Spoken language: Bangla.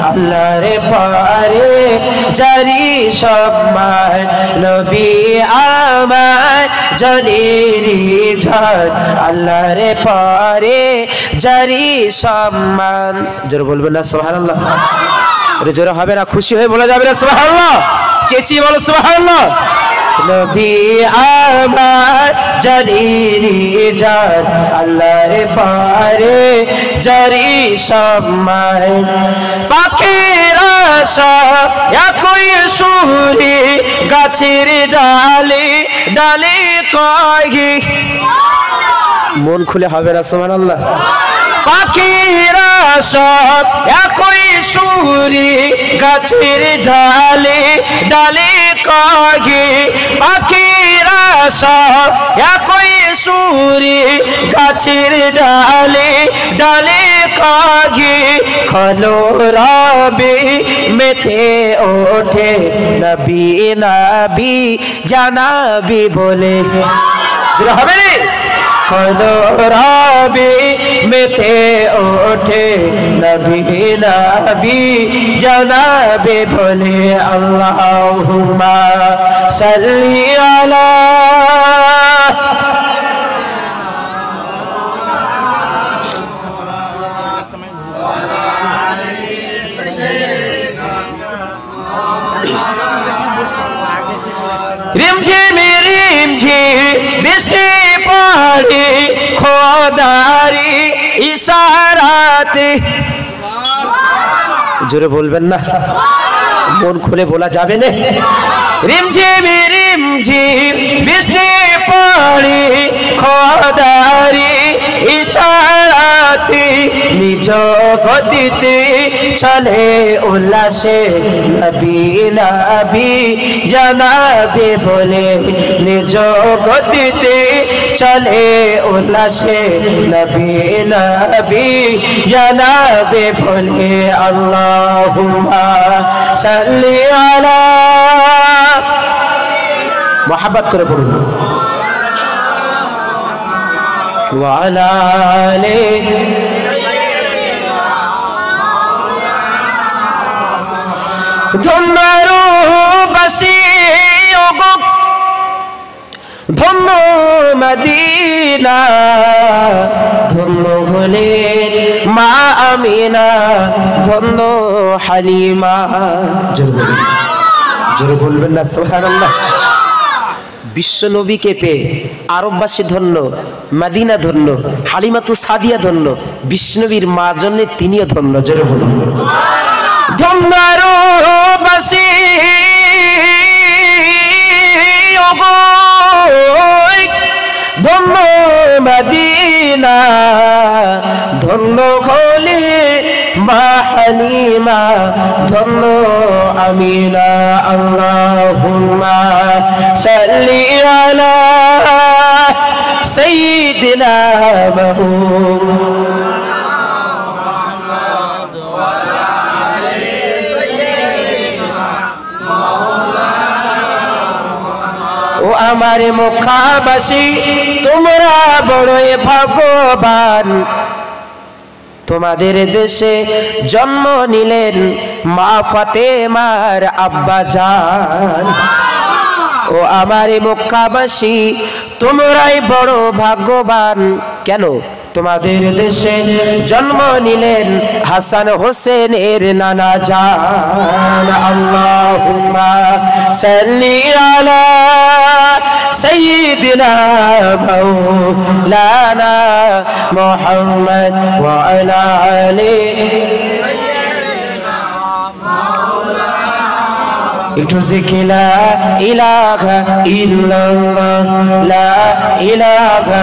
আল্লাহর পারে জারি সম্মান নবী আমার জানির জাত আল্লাহর পারে জারি সম্মান। জোরে বলবেন না সুবহানাল্লাহ? জোরে হবে না, খুশি হয়ে বলা যাবে না সুবহানাল্লাহ? চেঁচিয়ে বলো সুবহানাল্লাহ। নবী আমার জানির জাত আল্লাহর পারে জারি সম্মান। পাখিরা সব একই সুরে গাছের ডালে ডালে কহে। মন খুলে হবে না সুবহানাল্লাহ? পাখিরা সব একই সুরে গাছের ডালে ডালে কহে। পাখিরা সব একই সুরে গাছের ডালে ডালে কহে। খলো রবে মেতে ওঠে নবী নবী জানাবি বলে। হবে না? খলো রবে মেতে ওঠে নবী নবী জানাবে বলে। আল্লাহুম্মা সাল্লি আলা রিমঝিম রিমঝিম বৃষ্টি পড়ে খোদারি ইশারাতে। জোরে বলবেন না? মন খুলে বলা যাবে না? রিমঝিম রিমঝিম বৃষ্টি পড়ে খোদারি ইশারাতে। নিজ গতিতে চলে উল্লাসে নবী নবী জানাবে বলে। নিজ গতিতে চলে উল্লাসে নবী নবী জানাবে বলে। আল্লাহুম্মা সাল্লি আলা, মুহাব্বত করে পড়ুন, ওয়া আলা আলি ধন্যরু বাসি ওগো ধন্য মদিনা। ধন্য হলে মা আমিনা, ধন্য হালিমা। জোরে বলবেন না সুবহানাল্লাহ? বিশ্ব নবীকে পেয়ে আরববাসী ধন্য, মদিনা ধন্য, হালিমাতু সাদিয়া ধন্য, বিষ্ণবীর মা জন্য তিনিও ধন্য। জোরে বলুন ধন্যরু বাসি ওগো ধন্য মদিনা। ধন্য হলে মা হালিমা, ধন্য আমিনা। আল্লাহুম্মা সাল্লি আলা সাইয়্যিদিনা ও আমার মক্কাবাসী তোমরা বড়ই ভাগ্যবান। তোমাদের দেশে জন্ম নিলেন মা ফাতেমার আব্বাজান। ও আমার মক্কাবাসী তোমরাই বড় ভাগ্যবান। কেন? তোমাদের দেশে জন্ম নিলেন হাসান হোসেনের নানা জান। আল্লাহুম্মা সাল্লি আলা সাইয়্যিদিনা মাওলানা মুহাম্মদ ওয়া আলা আলি। একটু জিকির লা ইলাহা ইল্লাল্লাহ লা ইলাহা